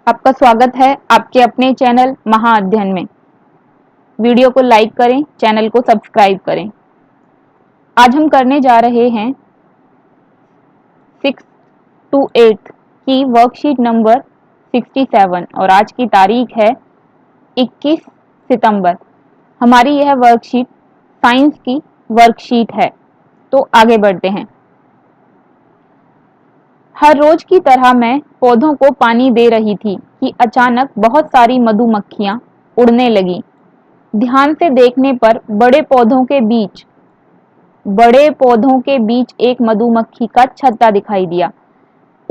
आपका स्वागत है आपके अपने चैनल महाअध्ययन में। वीडियो को लाइक करें, चैनल को सब्सक्राइब करें। आज हम करने जा रहे हैं 6 to 8 की वर्कशीट नंबर 67 और आज की तारीख है 21 सितंबर। हमारी यह वर्कशीट साइंस की वर्कशीट है। तो आगे बढ़ते हैं। हर रोज की तरह मैं पौधों को पानी दे रही थी कि अचानक बहुत सारी मधुमक्खियां उड़ने लगीं। ध्यान से देखने पर बड़े पौधों के बीच एक मधुमक्खी का छत्ता दिखाई दिया।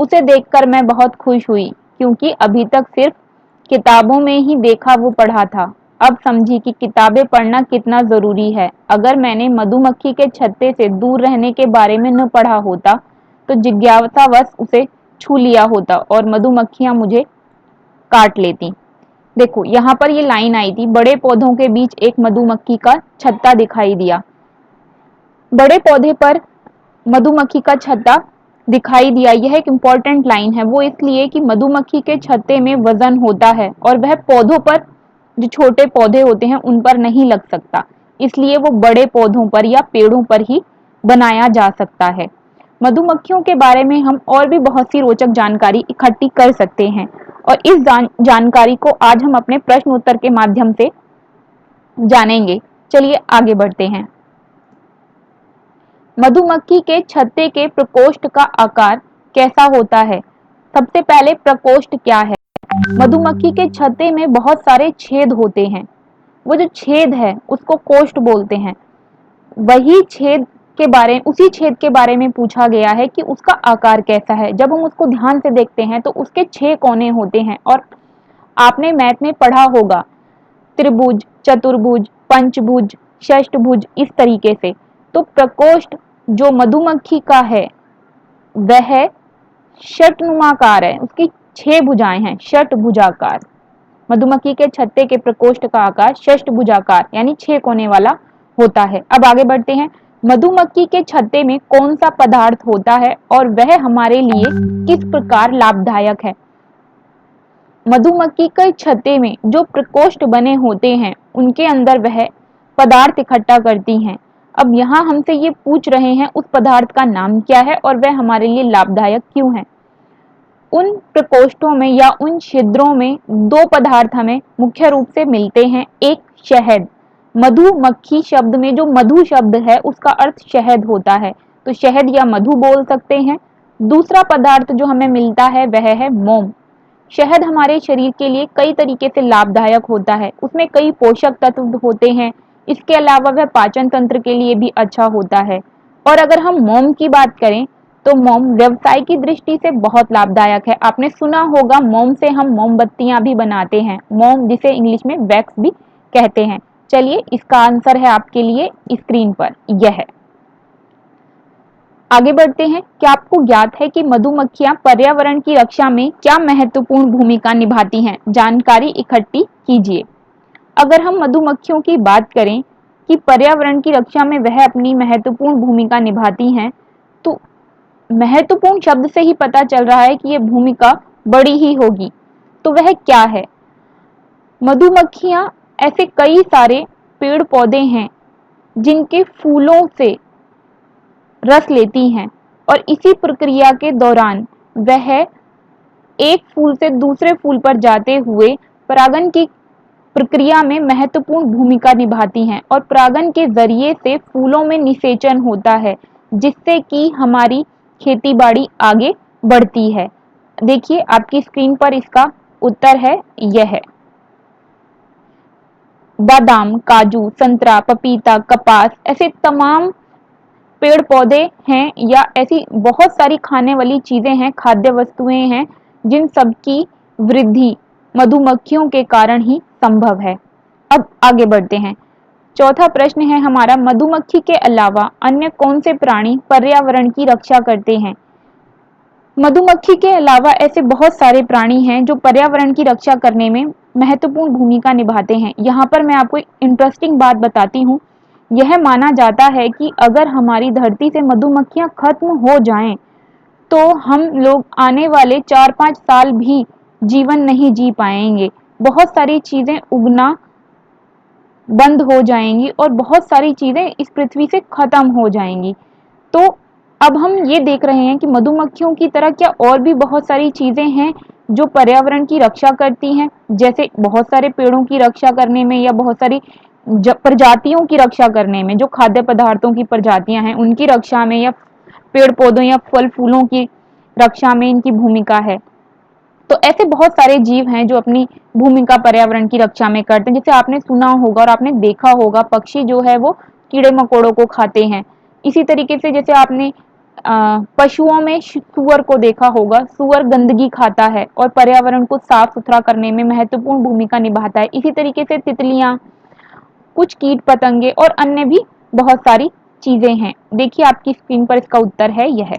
उसे देखकर मैं बहुत खुश हुई क्योंकि अभी तक सिर्फ किताबों में ही देखा वो पढ़ा था। अब समझी कि किताबें पढ़ना कितना जरूरी है। अगर मैंने मधुमक्खी के छत्ते से दूर रहने के बारे में न पढ़ा होता तो जिज्ञासावश उसे छू लिया होता और मधुमक्खियां मुझे काट लेती। देखो यहाँ पर ये लाइन आई थी, बड़े पौधों के बीच एक मधुमक्खी का छत्ता दिखाई दिया। बड़े पौधे पर मधुमक्खी का छत्ता दिखाई दिया, यह एक इम्पॉर्टेंट लाइन है। वो इसलिए कि मधुमक्खी के छत्ते में वजन होता है और वह पौधों पर, जो छोटे पौधे होते हैं उन पर नहीं लग सकता, इसलिए वो बड़े पौधों पर या पेड़ों पर ही बनाया जा सकता है। मधुमक्खियों के बारे में हम और भी बहुत सी रोचक जानकारी इकट्ठी कर सकते हैं और इस जानकारी को आज हम अपने प्रश्न उत्तर के माध्यम से जानेंगे। चलिए आगे बढ़ते हैं। मधुमक्खी के छत्ते के प्रकोष्ठ का आकार कैसा होता है? सबसे पहले प्रकोष्ठ क्या है? मधुमक्खी के छत्ते में बहुत सारे छेद होते हैं। वो जो छेद है उसको कोष्ठ बोलते हैं। उसी छेद के बारे में पूछा गया है कि उसका आकार कैसा है। जब हम उसको ध्यान से देखते हैं तो उसके 6 कोने होते हैं और आपने मैथ में पढ़ा होगा, त्रिभुज, चतुर्भुज, पंचभुज, षष्ठभुज, इस तरीके से। तो प्रकोष्ठ जो मधुमक्खी का है वह षटनुमाकार है, उसकी 6 भुजाएं हैं, षटभुजाकार। मधुमक्खी के छत्ते के प्रकोष्ठ का आकार षष्ठभुजाकार यानी 6 कोने वाला होता है। अब आगे बढ़ते हैं। मधुमक्खी के छत्ते में कौन सा पदार्थ होता है और वह हमारे लिए किस प्रकार लाभदायक है? मधुमक्खी के छत्ते में जो प्रकोष्ठ बने होते हैं उनके अंदर वह पदार्थ इकट्ठा करती हैं। अब यहाँ हमसे ये पूछ रहे हैं उस पदार्थ का नाम क्या है और वह हमारे लिए लाभदायक क्यों है। उन प्रकोष्ठों में या उन छिद्रों में 2 पदार्थ हमें मुख्य रूप से मिलते हैं। एक शहद, मधुमक्खी शब्द में जो मधु शब्द है उसका अर्थ शहद होता है, तो शहद या मधु बोल सकते हैं। दूसरा पदार्थ जो हमें मिलता है वह है मोम। शहद हमारे शरीर के लिए कई तरीके से लाभदायक होता है, उसमें कई पोषक तत्व होते हैं। इसके अलावा वह पाचन तंत्र के लिए भी अच्छा होता है। और अगर हम मोम की बात करें तो मोम व्यवसाय की दृष्टि से बहुत लाभदायक है। आपने सुना होगा मोम से हम मोमबत्तियां भी बनाते हैं, मोम जिसे इंग्लिश में वैक्स भी कहते हैं। चलिए इसका आंसर है आपके लिए स्क्रीन पर यह। आगे बढ़ते हैं। क्या आपको ज्ञात है कि मधुमक्खियां पर्यावरण की रक्षा में क्या महत्वपूर्ण भूमिका निभाती हैं? जानकारी इकट्ठी कीजिए। अगर हम मधुमक्खियों की बात करें कि पर्यावरण की रक्षा में वह अपनी महत्वपूर्ण भूमिका निभाती हैं, तो महत्वपूर्ण शब्द से ही पता चल रहा है कि यह भूमिका बड़ी ही होगी। तो वह क्या है? मधुमक्खियां ऐसे कई सारे पेड़ पौधे हैं जिनके फूलों से रस लेती हैं और इसी प्रक्रिया के दौरान वह एक फूल से दूसरे फूल पर जाते हुए परागन की प्रक्रिया में महत्वपूर्ण भूमिका निभाती हैं और परागन के जरिए से फूलों में निषेचन होता है जिससे कि हमारी खेतीबाड़ी आगे बढ़ती है। देखिए आपकी स्क्रीन पर इसका उत्तर है यह। बादाम, काजू, संतरा, पपीता, कपास ऐसे तमाम पेड़ पौधे हैं या ऐसी बहुत सारी खाने वाली चीजें हैं, खाद्य वस्तुएं हैं जिन सब की वृद्धि मधुमक्खियों के कारण ही संभव है। अब आगे बढ़ते हैं। चौथा प्रश्न है हमारा, मधुमक्खी के अलावा अन्य कौन से प्राणी पर्यावरण की रक्षा करते हैं? मधुमक्खी के अलावा ऐसे बहुत सारे प्राणी हैं जो पर्यावरण की रक्षा करने में महत्वपूर्ण भूमिका निभाते हैं। यहाँ पर मैं आपको एक इंटरेस्टिंग बात बताती हूँ। यह माना जाता है कि अगर हमारी धरती से मधुमक्खियां खत्म हो जाएं तो हम लोग आने वाले 4-5 साल भी जीवन नहीं जी पाएंगे, बहुत सारी चीजें उगना बंद हो जाएंगी और बहुत सारी चीजें इस पृथ्वी से खत्म हो जाएंगी। तो अब हम ये देख रहे हैं कि मधुमक्खियों की तरह क्या और भी बहुत सारी चीजें हैं जो पर्यावरण की रक्षा करती हैं, जैसे बहुत सारे पेड़ों की रक्षा करने में या बहुत सारी प्रजातियों की रक्षा करने में, जो खाद्य पदार्थों की प्रजातियां हैं उनकी रक्षा में, या पेड़ पौधों या फल फूलों की रक्षा में इनकी भूमिका है। तो ऐसे बहुत सारे जीव हैं जो अपनी भूमिका पर्यावरण की रक्षा में करते हैं। जैसे आपने सुना होगा और आपने देखा होगा, पक्षी जो है वो कीड़े मकोड़ों को खाते हैं। इसी तरीके से जैसे आपने पशुओं में सूअर को देखा होगा, सूअर गंदगी खाता है और पर्यावरण को साफ सुथरा करने में महत्वपूर्ण भूमिका निभाता है। इसी तरीके से तितलियां, कुछ कीट पतंगे और अन्य भी बहुत सारी चीजें हैं। देखिए आपकी स्क्रीन पर इसका उत्तर है यह।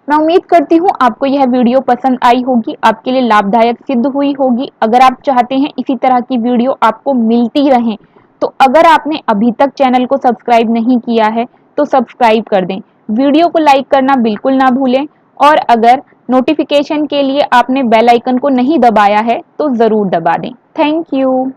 मैं उम्मीद करती हूँ आपको यह वीडियो पसंद आई होगी, आपके लिए लाभदायक सिद्ध हुई होगी। अगर आप चाहते हैं इसी तरह की वीडियो आपको मिलती रहें, तो अगर आपने अभी तक चैनल को सब्सक्राइब नहीं किया है तो सब्सक्राइब कर दें। वीडियो को लाइक करना बिल्कुल ना भूलें, और अगर नोटिफिकेशन के लिए आपने बेल आइकन को नहीं दबाया है तो ज़रूर दबा दें। Thank you.